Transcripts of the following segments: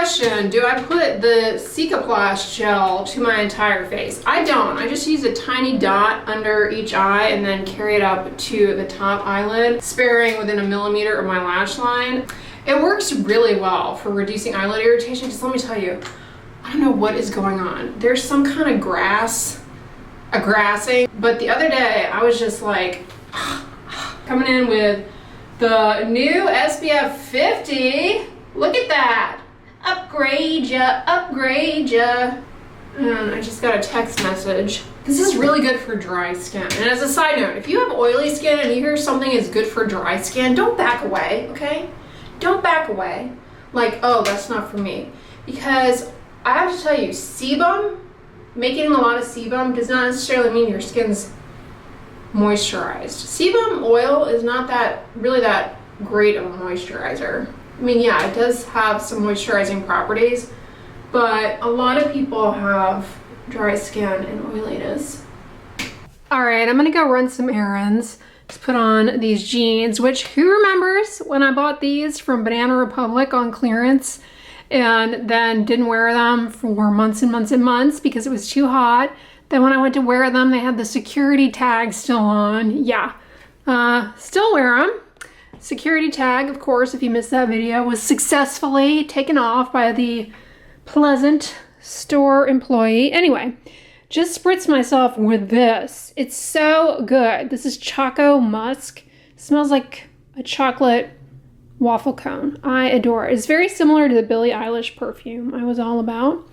question, do I put the Cicaplast gel to my entire face? I don't. I just use a tiny dot under each eye and then carry it up to the top eyelid, sparing within 1 millimeter of my lash line. It works really well for reducing eyelid irritation, because let me tell you, I don't know what is going on. There's some kind of grassing, but the other day I was just like, coming in with the new SPF 50. Look at that. Upgrade ya, upgrade ya. And I just got a text message. This is really good for dry skin. And as a side note, if you have oily skin and you hear something is good for dry skin, don't back away, okay? Don't back away. Like, oh, that's not for me. Because I have to tell you, sebum, making a lot of sebum does not necessarily mean your skin's moisturized. Sebum oil is not really that great of a moisturizer. I mean, yeah, it does have some moisturizing properties, but a lot of people have dry skin and oiliness. All right, I'm gonna go run some errands. Just put on these jeans, which who remembers when I bought these from Banana Republic on clearance and then didn't wear them for months and months and months because it was too hot. Then when I went to wear them, they had the security tag still on. Yeah, still wear them. Security tag, of course, if you missed that video, was successfully taken off by the pleasant store employee. Anyway, just spritz myself with this. It's so good. This is Choco Musk. Smells like a chocolate waffle cone. I adore it. It's very similar to the Billie Eilish perfume I was all about.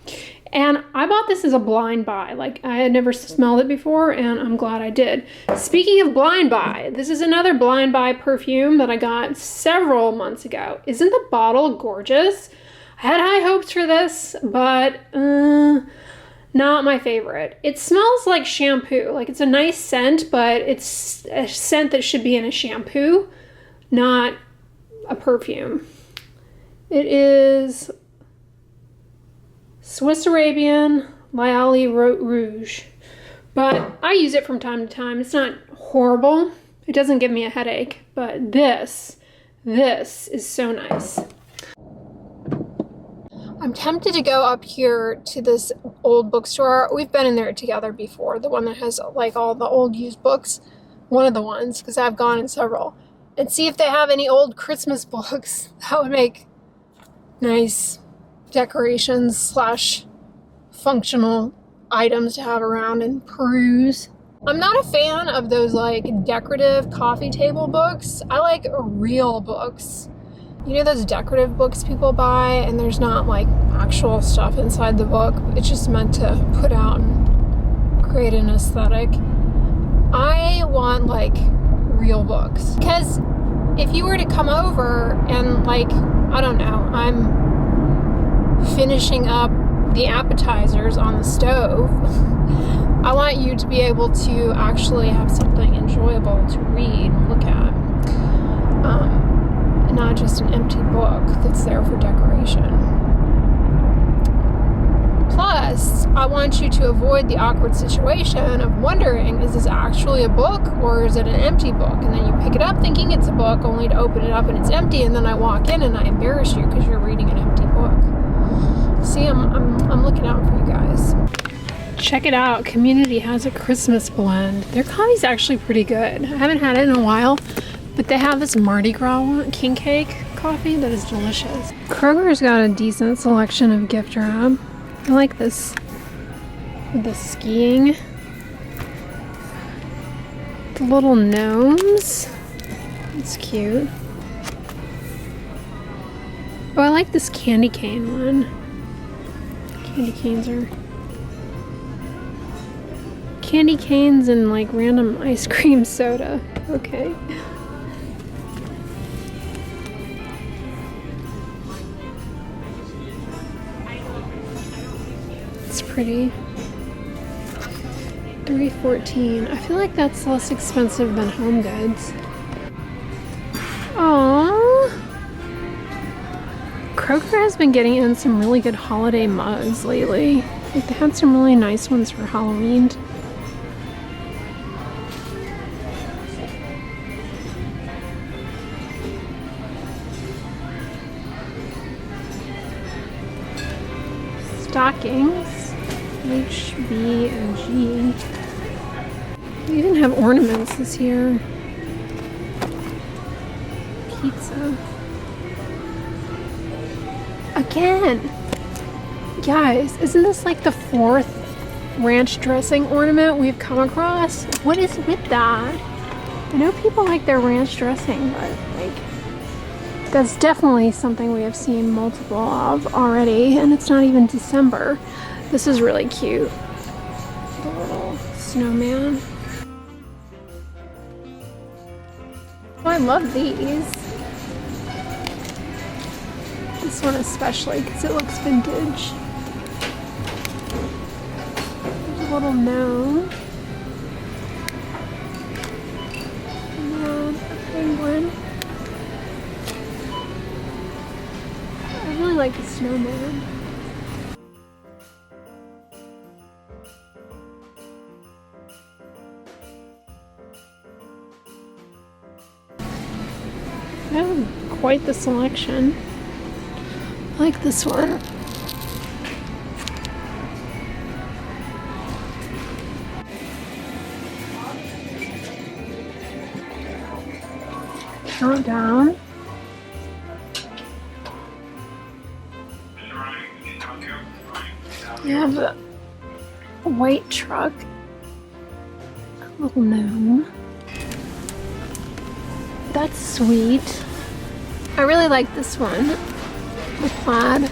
And I bought this as a blind buy. Like, I had never smelled it before, and I'm glad I did. Speaking of blind buy, this is another blind buy perfume that I got several months ago. Isn't the bottle gorgeous? I had high hopes for this, but not my favorite. It smells like shampoo. Like, it's a nice scent, but it's a scent that should be in a shampoo, not a perfume. It is Swiss Arabian Liali Rouge, but I use it from time to time. It's not horrible. It doesn't give me a headache, but this is so nice. I'm tempted to go up here to this old bookstore. We've been in there together before, the one that has like all the old used books, one of the ones, because I've gone in several, and see if they have any old Christmas books that would make nice decorations / functional items to have around and peruse. I'm not a fan of those like decorative coffee table books. I like real books. You know those decorative books people buy and there's not like actual stuff inside the book. It's just meant to put out and create an aesthetic. I want like real books. Because if you were to come over and like, I don't know, I'm finishing up the appetizers on the stove, I want you to be able to actually have something enjoyable to read and look at, and not just an empty book that's there for decoration. Plus, I want you to avoid the awkward situation of wondering, is this actually a book or is it an empty book? And then you pick it up thinking it's a book only to open it up and it's empty, and then I walk in and I embarrass you because you're reading an empty book. See, I'm looking out for you guys. Check it out. Community has a Christmas blend. Their coffee's actually pretty good. I haven't had it in a while, but they have this Mardi Gras king cake coffee that is delicious. Kroger's got a decent selection of gift wrap. I like this with the skiing. The little gnomes. It's cute. Oh, I like this candy cane one. Candy canes and like random ice cream soda. Okay. It's pretty. $3.14. I feel like that's less expensive than Home Goods. Aww. Kroger has been getting in some really good holiday mugs lately. Like they had some really nice ones for Halloween. stockings. H, B, and G. We even have ornaments this year. Pizza. Again! Guys, isn't this like the 4th ranch dressing ornament we've come across? What is with that? I know people like their ranch dressing, but like, that's definitely something we have seen multiple of already, and it's not even December. This is really cute. The little snowman. Oh, I love these. This one especially because it looks vintage. There's a little gnome. And a penguin. I really like the snowman. I have quite the selection. I like this one. Countdown. You have the white truck. A little gnome. That's sweet. I really like this one. The plaid.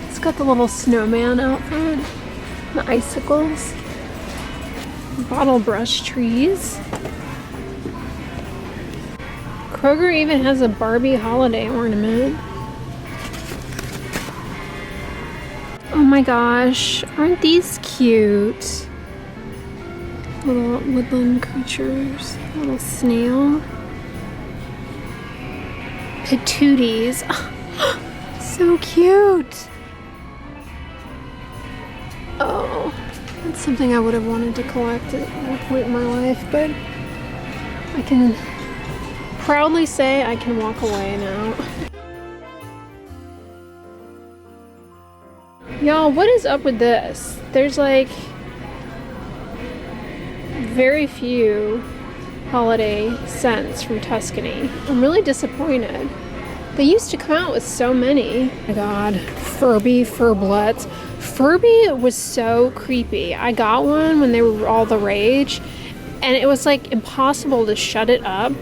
It's got the little snowman out front. The icicles. Bottle brush trees. Kroger even has a Barbie holiday ornament. Oh my gosh, aren't these cute? Little woodland creatures. Little snail. Patooties. So cute. Oh, that's something I would have wanted to collect at one point in my life, but I can proudly say I can walk away now. Y'all, what is up with this? There's like very few holiday scents from Tuscany. I'm really disappointed. They used to come out with so many. Oh my god, Furby, Furblets. Furby was so creepy. I got one when they were all the rage, and it was like impossible to shut it up.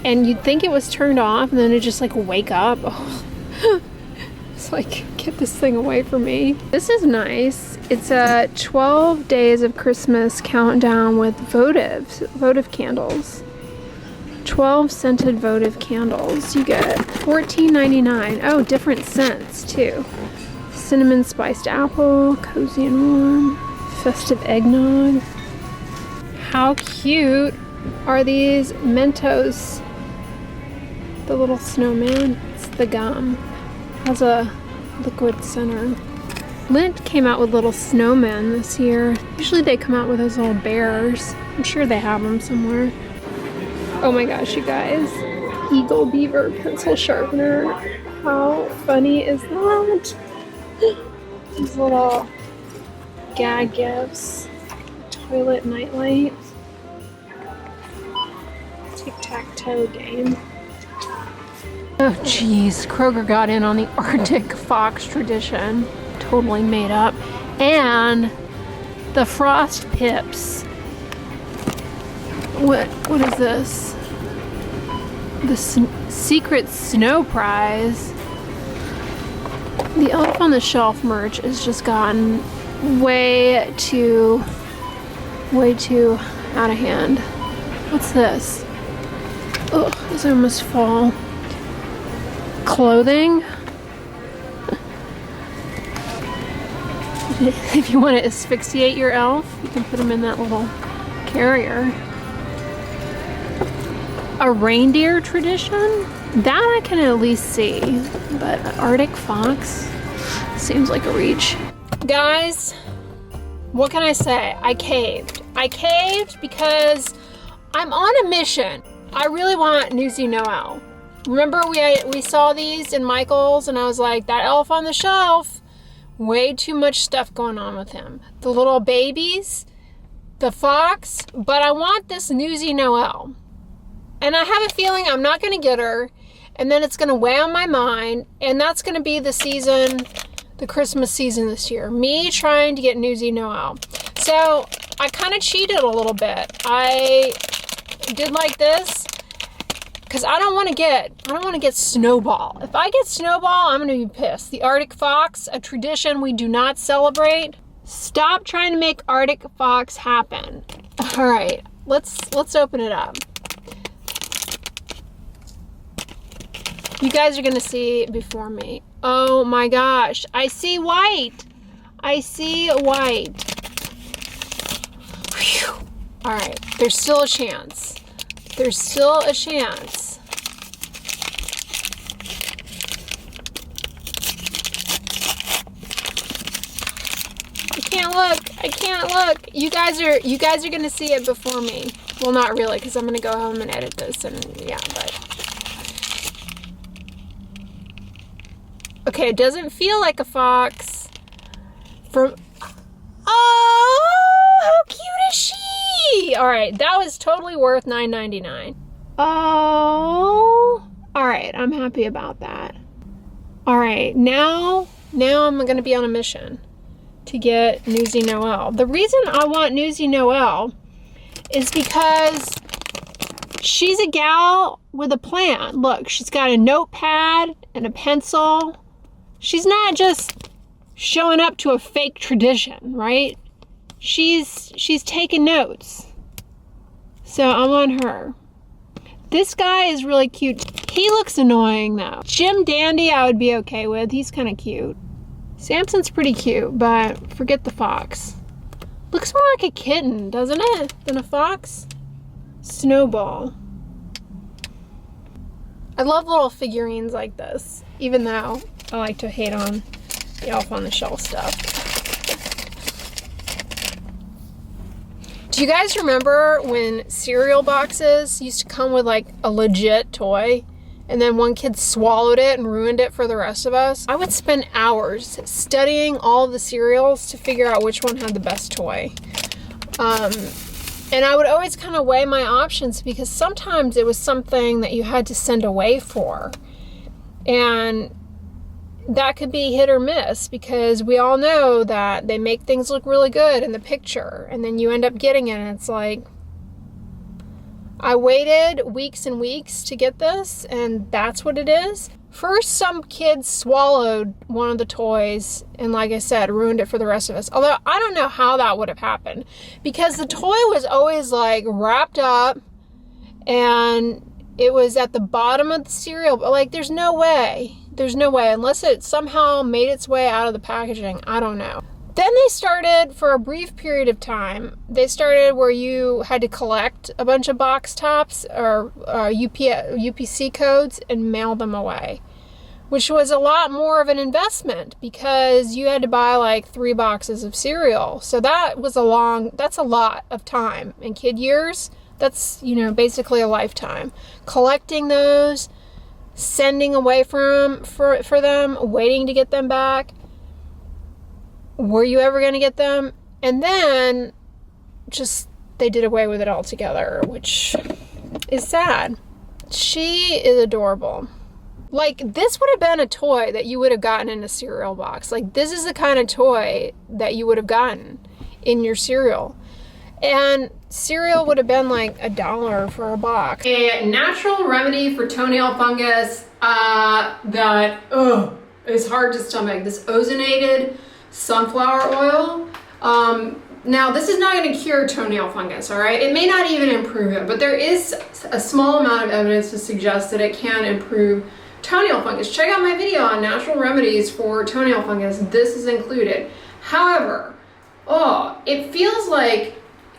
And you'd think it was turned off, and then it'd just like wake up. Oh. It's like, get this thing away from me. This is nice. It's a 12 days of Christmas countdown with votive candles. 12 scented votive candles. You get $14.99. Oh, different scents too. Cinnamon spiced apple, cozy and warm, festive eggnog. How cute are these Mentos? The little snowman. It's the gum. Has a liquid center. Lindt came out with little snowmen this year. Usually they come out with those little bears. I'm sure they have them somewhere. Oh my gosh, you guys. Eagle Beaver pencil sharpener. How funny is that? These little gag gifts. Toilet nightlight. Tic-tac-toe game. Oh geez, Kroger got in on the Arctic Fox tradition. Totally made up. And the Frost Pips. What is this? The Secret Snow Prize. The Elf on the Shelf merch has just gotten way too out of hand. What's this? Ugh, these almost fall. Clothing. If you want to asphyxiate your elf, you can put them in that little carrier. A reindeer tradition? That I can at least see, but Arctic Fox seems like a reach. Guys, what can I say? I caved. I caved because I'm on a mission. I really want Newsy Noel. Remember we saw these in Michael's and I was like, that elf on the shelf Way too much stuff going on with him. The little babies, the fox, but I want this Newsy Noel. And I have a feeling I'm not going to get her, and then it's going to weigh on my mind, and that's going to be the season, the Christmas season this year. Me trying to get Newsy Noel. So I kind of cheated a little bit. I did like this because I don't want to get Snowball. If I get Snowball, I'm going to be pissed. The Arctic Fox, a tradition we do not celebrate. Stop trying to make Arctic Fox happen. All right, let's open it up. You guys are gonna see it before me. Oh my gosh, I see white. I see white. Whew. All right, there's still a chance. There's still a chance. I can't look. I can't look. You guys are gonna see it before me. Well, not really, because I'm gonna go home and edit this, and yeah, but. Okay, it doesn't feel like a fox. Oh, how cute is she? All right, that was totally worth $9.99. Oh, all right, I'm happy about that. All right, now I'm gonna be on a mission to get Newsy Noel. The reason I want Newsy Noel is because she's a gal with a plan. Look, she's got a notepad and a pencil. She's not just showing up to a fake tradition, right? She's taking notes. So I want her. This guy is really cute. He looks annoying though. Jim Dandy I would be okay with. He's kind of cute. Samson's pretty cute, but forget the fox. Looks more like a kitten, doesn't it? Than a fox? Snowball. I love little figurines like this, even though I like to hate on the Elf on the Shelf stuff. Do you guys remember when cereal boxes used to come with like a legit toy, and then one kid swallowed it and ruined it for the rest of us? I would spend hours studying all of the cereals to figure out which one had the best toy. And I would always kind of weigh my options because sometimes it was something that you had to send away for. And that could be hit or miss because we all know that they make things look really good in the picture. And then you end up getting it and it's like, I waited weeks and weeks to get this and that's what it is. First, some kids swallowed one of the toys and, like I said, ruined it for the rest of us. Although I don't know how that would have happened because the toy was always like wrapped up and it was at the bottom of the cereal. But like, there's no way unless it somehow made its way out of the packaging. I don't know. Then they started, for a brief period of time, they started where you had to collect a bunch of box tops or UPC codes and mail them away, which was a lot more of an investment because you had to buy like 3 boxes of cereal. So that's a lot of time. In kid years, that's, basically a lifetime. Collecting those, sending away for them, waiting to get them back. Were you ever going to get them? And then just they did away with it altogether, which is sad. She is adorable. Like, this would have been a toy that you would have gotten in a cereal box. Like, this is the kind of toy that you would have gotten in your cereal. And cereal would have been like $1 for a box. A natural remedy for toenail fungus that is hard to stomach. This ozonated sunflower oil. Now, this is not going to cure toenail fungus, all right? It may not even improve it, but there is a small amount of evidence to suggest that it can improve toenail fungus. Check out my video on natural remedies for toenail fungus. This is included. However, it feels like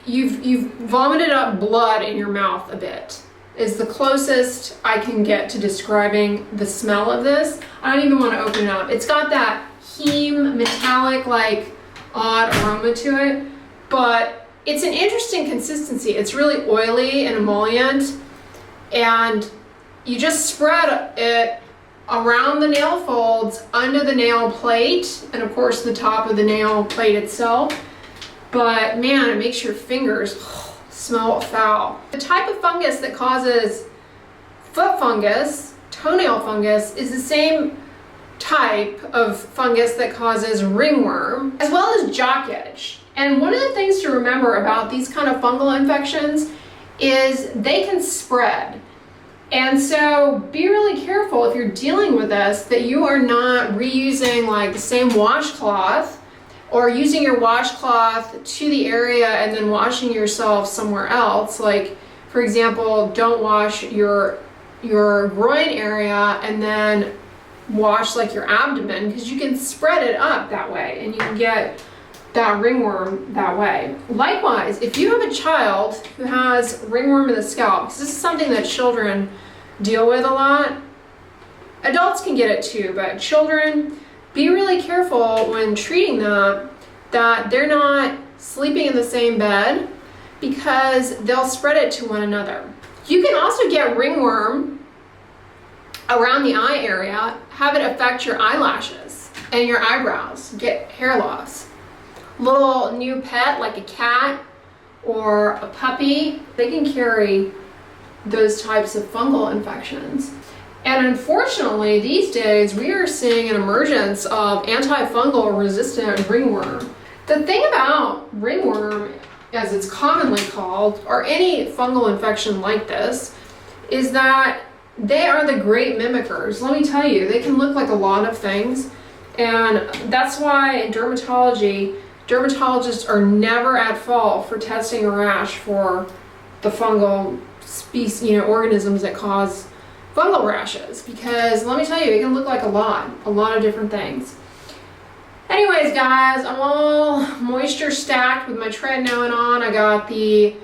you've vomited up blood in your mouth a bit. Is the closest I can get to describing the smell of this. I don't even want to open it up. It's got that heme metallic like odd aroma to it, but it's an interesting consistency. It's really oily and emollient, and you just spread it around the nail folds, under the nail plate, and of course the top of the nail plate itself. But man, it makes your fingers smell foul. The type of fungus that causes foot fungus, toenail fungus, is the same type of fungus that causes ringworm, as well as jock itch. And one of the things to remember about these kind of fungal infections is they can spread. And so be really careful if you're dealing with this, that you are not reusing like the same washcloth, or using your washcloth to the area and then washing yourself somewhere else. Like, for example, don't wash your groin area and then wash like your abdomen, because you can spread it up that way and you can get that ringworm that way. Likewise, if you have a child who has ringworm in the scalp, because this is something that children deal with a lot, adults can get it too, but children, be really careful when treating them that they're not sleeping in the same bed, because they'll spread it to one another. You can also get ringworm around the eye area, have it affect your eyelashes and your eyebrows, get hair loss. Little new pet like a cat or a puppy, they can carry those types of fungal infections. And unfortunately, these days, we are seeing an emergence of antifungal resistant ringworm. The thing about ringworm, as it's commonly called, or any fungal infection like this, is that they are the great mimickers. Let me tell you, they can look like a lot of things. And that's why in dermatology, dermatologists are never at fault for testing a rash for the fungal species, organisms that cause fungal rashes, because let me tell you, it can look like a lot of different things. Anyways, guys, I'm all moisture stacked with my tretinoin on. I got the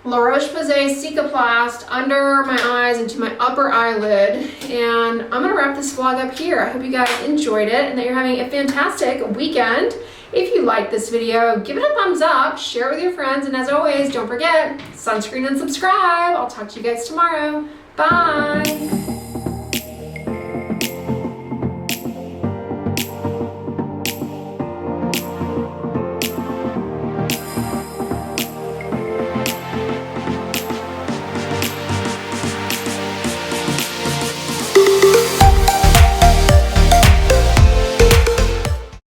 La Roche-Posay Cicaplast under my eyes into my upper eyelid, and I'm gonna wrap this vlog up here. I hope you guys enjoyed it and that you're having a fantastic weekend. If you liked this video, give it a thumbs up, share it with your friends, and as always, don't forget, sunscreen and subscribe. I'll talk to you guys tomorrow. Bye.